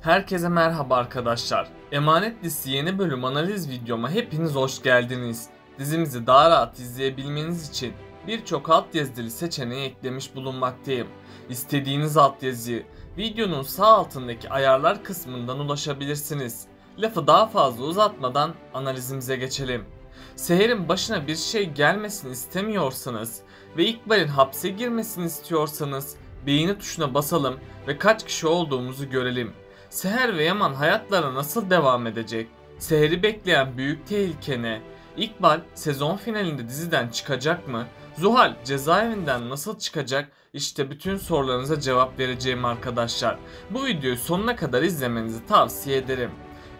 Herkese merhaba arkadaşlar. Emanet dizisi yeni bölüm analiz videoma hepiniz hoş geldiniz. Dizimizi daha rahat izleyebilmeniz için birçok altyazı dili seçeneği eklemiş bulunmaktayım. İstediğiniz altyazıyı videonun sağ altındaki ayarlar kısmından ulaşabilirsiniz. Lafı daha fazla uzatmadan analizimize geçelim. Seher'in başına bir şey gelmesini istemiyorsanız ve İkbal'in hapse girmesini istiyorsanız beğeni tuşuna basalım ve kaç kişi olduğumuzu görelim. Seher ve Yaman hayatlarına nasıl devam edecek? Seher'i bekleyen büyük tehlike ne? İkbal sezon finalinde diziden çıkacak mı? Zuhal cezaevinden nasıl çıkacak? İşte bütün sorularınıza cevap vereceğim arkadaşlar. Bu videoyu sonuna kadar izlemenizi tavsiye ederim.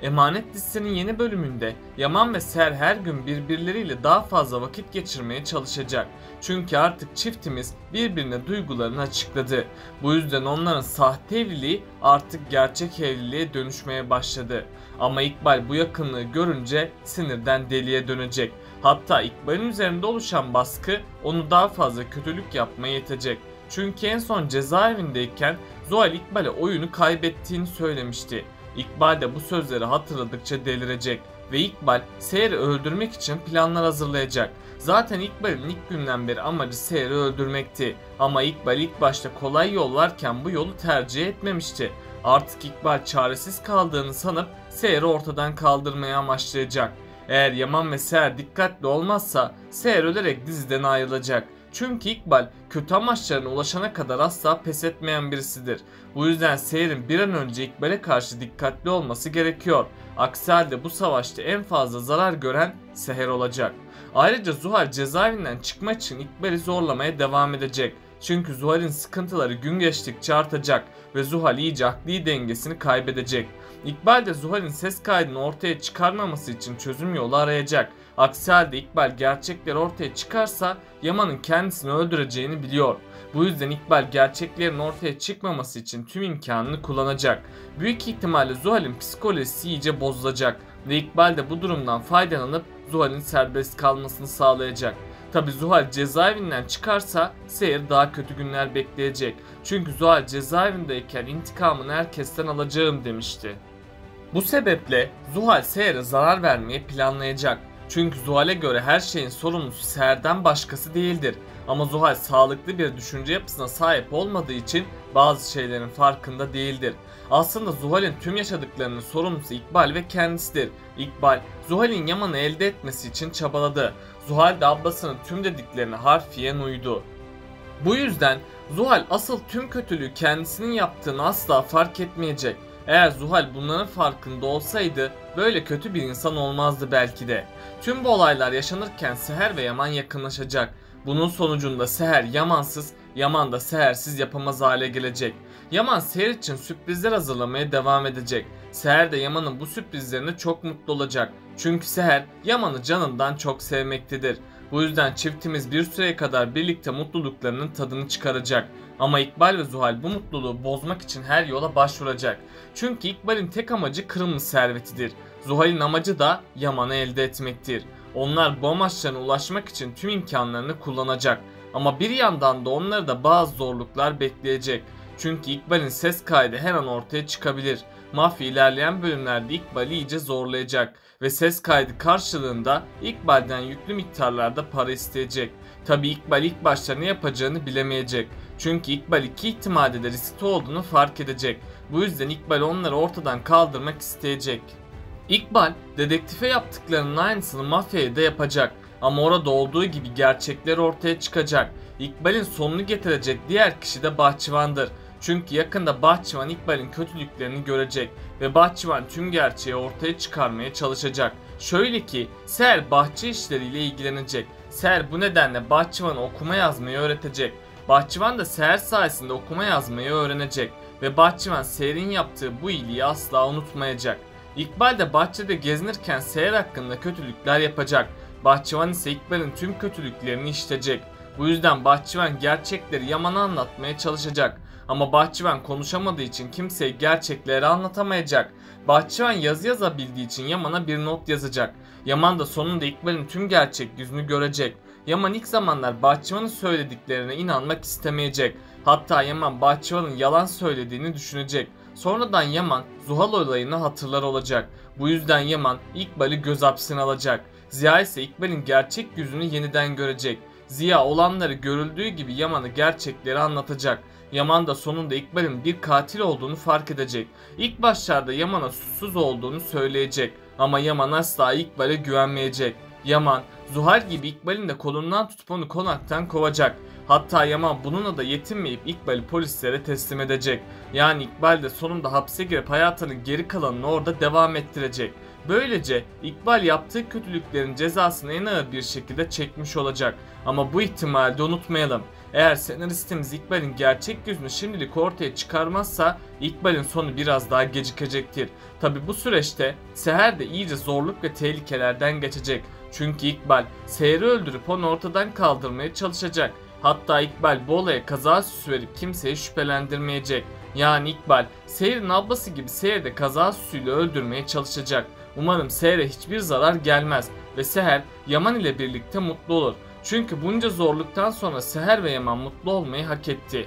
Emanet dizisinin yeni bölümünde Yaman ve Seher her gün birbirleriyle daha fazla vakit geçirmeye çalışacak. Çünkü artık çiftimiz birbirine duygularını açıkladı. Bu yüzden onların sahte evliliği artık gerçek evliliğe dönüşmeye başladı. Ama İkbal bu yakınlığı görünce sinirden deliye dönecek. Hatta İkbal'in üzerinde oluşan baskı onu daha fazla kötülük yapmaya yetecek. Çünkü en son cezaevindeyken Zuhal İkbal'e oyunu kaybettiğini söylemişti. İkbal de bu sözleri hatırladıkça delirecek ve İkbal Seher'i öldürmek için planlar hazırlayacak. Zaten İkbal'in ilk günden beri amacı Seher'i öldürmekti. Ama İkbal ilk başta kolay yol varken bu yolu tercih etmemişti. Artık İkbal çaresiz kaldığını sanıp Seher'i ortadan kaldırmaya amaçlayacak. Eğer Yaman ve Seher dikkatli olmazsa Seher ölerek diziden ayrılacak. Çünkü İkbal kötü amaçlarına ulaşana kadar asla pes etmeyen birisidir. Bu yüzden Seher'in bir an önce İkbal'e karşı dikkatli olması gerekiyor. Aksi halde bu savaşta en fazla zarar gören Seher olacak. Ayrıca Zuhal cezaevinden çıkmak için İkbal'i zorlamaya devam edecek. Çünkü Zuhal'in sıkıntıları gün geçtikçe artacak ve Zuhal iyice akli dengesini kaybedecek. İkbal de Zuhal'in ses kaydını ortaya çıkarmaması için çözüm yolu arayacak. Aksi halde İkbal gerçekleri ortaya çıkarsa Yaman'ın kendisini öldüreceğini biliyor. Bu yüzden İkbal gerçeklerin ortaya çıkmaması için tüm imkanını kullanacak. Büyük ihtimalle Zuhal'in psikolojisi iyice bozulacak ve İkbal de bu durumdan faydalanıp Zuhal'in serbest kalmasını sağlayacak. Tabi Zuhal cezaevinden çıkarsa Seher daha kötü günler bekleyecek. Çünkü Zuhal cezaevindeyken intikamını herkesten alacağım demişti. Bu sebeple Zuhal Seher'e zarar vermeye planlayacak. Çünkü Zuhal'e göre her şeyin sorumlusu Seher'den başkası değildir. Ama Zuhal sağlıklı bir düşünce yapısına sahip olmadığı için bazı şeylerin farkında değildir. Aslında Zuhal'in tüm yaşadıklarının sorumlusu İkbal ve kendisidir. İkbal, Zuhal'in Yaman'ı elde etmesi için çabaladı. Zuhal de ablasının tüm dediklerine harfiyen uydu. Bu yüzden Zuhal asıl tüm kötülüğü kendisinin yaptığını asla fark etmeyecek. Eğer Zuhal bunların farkında olsaydı böyle kötü bir insan olmazdı belki de. Tüm bu olaylar yaşanırken Seher ve Yaman yakınlaşacak. Bunun sonucunda Seher Yaman'sız, Yaman da Seher'siz yapamaz hale gelecek. Yaman Seher için sürprizler hazırlamaya devam edecek. Seher de Yaman'ın bu sürprizlerine çok mutlu olacak. Çünkü Seher Yaman'ı canından çok sevmektedir. Bu yüzden çiftimiz bir süreye kadar birlikte mutluluklarının tadını çıkaracak. Ama İkbal ve Zuhal bu mutluluğu bozmak için her yola başvuracak. Çünkü İkbal'in tek amacı Kırmızı servetidir. Zuhal'in amacı da Yaman'ı elde etmektir. Onlar bu amaçlarına ulaşmak için tüm imkanlarını kullanacak. Ama bir yandan da onları da bazı zorluklar bekleyecek. Çünkü İkbal'in ses kaydı her an ortaya çıkabilir. Mafya ilerleyen bölümlerde İkbal'i iyice zorlayacak ve ses kaydı karşılığında İkbal'den yüklü miktarlarda para isteyecek. Tabi İkbal ilk başta ne yapacağını bilemeyecek. Çünkü İkbal iki ihtimalde de riskli olduğunu fark edecek. Bu yüzden İkbal onları ortadan kaldırmak isteyecek. İkbal dedektife yaptıklarının aynısını mafyaya da yapacak. Ama orada olduğu gibi gerçekler ortaya çıkacak. İkbal'in sonunu getirecek diğer kişi de Bahçıvan'dır. Çünkü yakında Bahçıvan İkbal'in kötülüklerini görecek ve Bahçıvan tüm gerçeği ortaya çıkarmaya çalışacak. Şöyle ki Seher bahçe işleriyle ilgilenecek. Seher bu nedenle Bahçıvan'a okuma yazmayı öğretecek. Bahçıvan da Seher sayesinde okuma yazmayı öğrenecek ve Bahçıvan Seher'in yaptığı bu iyiliği asla unutmayacak. İkbal de bahçede gezinirken Seher hakkında kötülükler yapacak. Bahçıvan ise İkbal'in tüm kötülüklerini işleyecek. Bu yüzden Bahçıvan gerçekleri Yaman'a anlatmaya çalışacak. Ama Bahçıvan konuşamadığı için kimseye gerçekleri anlatamayacak. Bahçıvan yazı yazabildiği için Yaman'a bir not yazacak. Yaman da sonunda İkbal'in tüm gerçek yüzünü görecek. Yaman ilk zamanlar Bahçıvan'ın söylediklerine inanmak istemeyecek. Hatta Yaman Bahçıvan'ın yalan söylediğini düşünecek. Sonradan Yaman Zuhal olayını hatırlar olacak. Bu yüzden Yaman İkbal'i göz hapsine alacak. Ziya ise İkbal'in gerçek yüzünü yeniden görecek. Ziya olanları görüldüğü gibi Yaman'a gerçekleri anlatacak. Yaman da sonunda İkbal'in bir katil olduğunu fark edecek. İlk başlarda Yaman'a suçsuz olduğunu söyleyecek ama Yaman asla İkbal'e güvenmeyecek. Yaman, Zuhal gibi İkbal'in de kolundan tutup onu konaktan kovacak. Hatta Yaman bununla da yetinmeyip İkbal'i polislere teslim edecek. Yani İkbal de sonunda hapse girip hayatının geri kalanını orada devam ettirecek. Böylece İkbal yaptığı kötülüklerin cezasını en ağır bir şekilde çekmiş olacak. Ama bu ihtimali de unutmayalım. Eğer senaristimiz İkbal'in gerçek yüzünü şimdilik ortaya çıkarmazsa İkbal'in sonu biraz daha gecikecektir. Tabi bu süreçte Seher de iyice zorluk ve tehlikelerden geçecek. Çünkü İkbal Seher'i öldürüp onu ortadan kaldırmaya çalışacak. Hatta İkbal bu olaya kaza süsü verip kimseyi şüphelendirmeyecek. Yani İkbal Seher'in ablası gibi Seher'i de kaza süsüyle öldürmeye çalışacak. Umarım Seher'e hiçbir zarar gelmez ve Seher Yaman ile birlikte mutlu olur. Çünkü bunca zorluktan sonra Seher ve Yaman mutlu olmayı hak etti.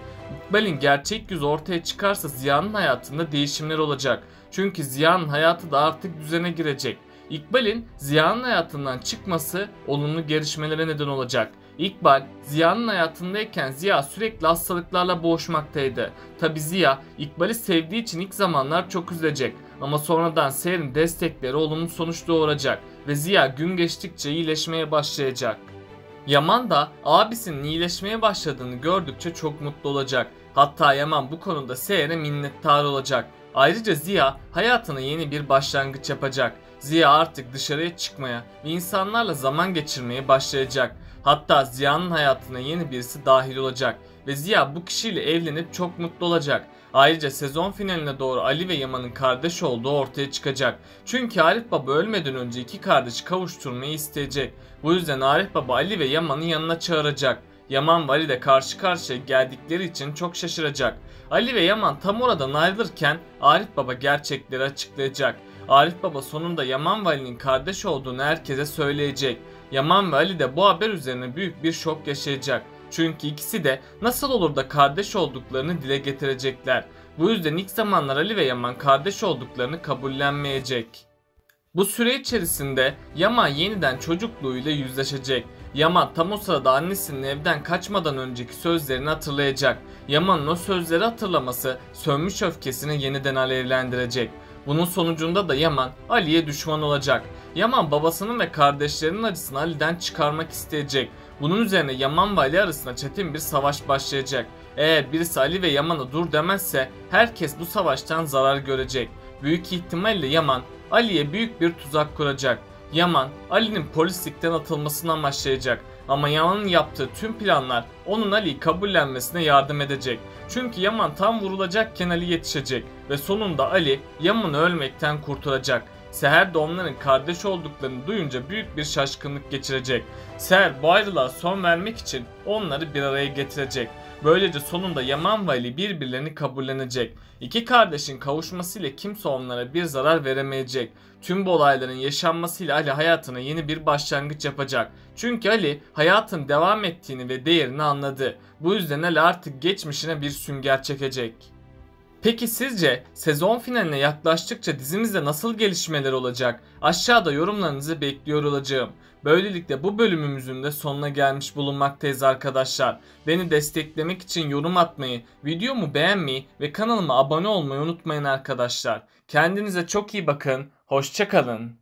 İkbal'in gerçek yüzü ortaya çıkarsa Ziya'nın hayatında değişimler olacak. Çünkü Ziya'nın hayatı da artık düzene girecek. İkbal'in Ziya'nın hayatından çıkması olumlu gelişmelere neden olacak. İkbal Ziya'nın hayatındayken Ziya sürekli hastalıklarla boğuşmaktaydı. Tabi Ziya İkbal'i sevdiği için ilk zamanlar çok üzülecek ama sonradan Seher'in destekleri olumlu sonuç doğuracak ve Ziya gün geçtikçe iyileşmeye başlayacak. Yaman da abisinin iyileşmeye başladığını gördükçe çok mutlu olacak. Hatta Yaman bu konuda Seher'e minnettar olacak. Ayrıca Ziya hayatına yeni bir başlangıç yapacak. Ziya artık dışarıya çıkmaya ve insanlarla zaman geçirmeye başlayacak. Hatta Ziya'nın hayatına yeni birisi dahil olacak ve Ziya bu kişiyle evlenip çok mutlu olacak. Ayrıca sezon finaline doğru Ali ve Yaman'ın kardeş olduğu ortaya çıkacak. Çünkü Arif Baba ölmeden önce iki kardeşi kavuşturmayı isteyecek. Bu yüzden Arif Baba Ali ve Yaman'ı yanına çağıracak. Yaman ve Ali de karşı karşıya geldikleri için çok şaşıracak. Ali ve Yaman tam oradan ayrılırken Arif Baba gerçekleri açıklayacak. Arif Baba sonunda Yaman ve Ali'nin kardeş olduğunu herkese söyleyecek. Yaman ve Ali de bu haber üzerine büyük bir şok yaşayacak. Çünkü ikisi de nasıl olur da kardeş olduklarını dile getirecekler. Bu yüzden ilk zamanlar Ali ve Yaman kardeş olduklarını kabullenmeyecek. Bu süre içerisinde Yaman yeniden çocukluğuyla yüzleşecek. Yaman tam o sırada annesinin evden kaçmadan önceki sözlerini hatırlayacak. Yaman'ın o sözleri hatırlaması sönmüş öfkesini yeniden alevlendirecek. Bunun sonucunda da Yaman Ali'ye düşman olacak. Yaman babasının ve kardeşlerinin acısını Ali'den çıkarmak isteyecek. Bunun üzerine Yaman ve Ali arasında çetin bir savaş başlayacak. Eğer birisi Ali ve Yaman'a dur demezse herkes bu savaştan zarar görecek. Büyük ihtimalle Yaman Ali'ye büyük bir tuzak kuracak. Yaman Ali'nin polislikten atılmasını amaçlayacak. Ama Yaman'ın yaptığı tüm planlar onun Ali'yi kabullenmesine yardım edecek. Çünkü Yaman tam vurulacakken Ali yetişecek ve sonunda Ali Yaman'ı ölmekten kurtaracak. Seher de onların kardeş olduklarını duyunca büyük bir şaşkınlık geçirecek. Seher bu ayrılığa son vermek için onları bir araya getirecek. Böylece sonunda Yaman ve Ali birbirlerini kabullenecek. İki kardeşin kavuşmasıyla kimse onlara bir zarar veremeyecek. Tüm bu olayların yaşanmasıyla Ali hayatına yeni bir başlangıç yapacak. Çünkü Ali hayatın devam ettiğini ve değerini anladı. Bu yüzden Ali artık geçmişine bir sünger çekecek. Peki sizce sezon finaline yaklaştıkça dizimizde nasıl gelişmeler olacak? Aşağıda yorumlarınızı bekliyor olacağım. Böylelikle bu bölümümüzün de sonuna gelmiş bulunmaktayız arkadaşlar. Beni desteklemek için yorum atmayı, videomu beğenmeyi ve kanalıma abone olmayı unutmayın arkadaşlar. Kendinize çok iyi bakın, hoşça kalın.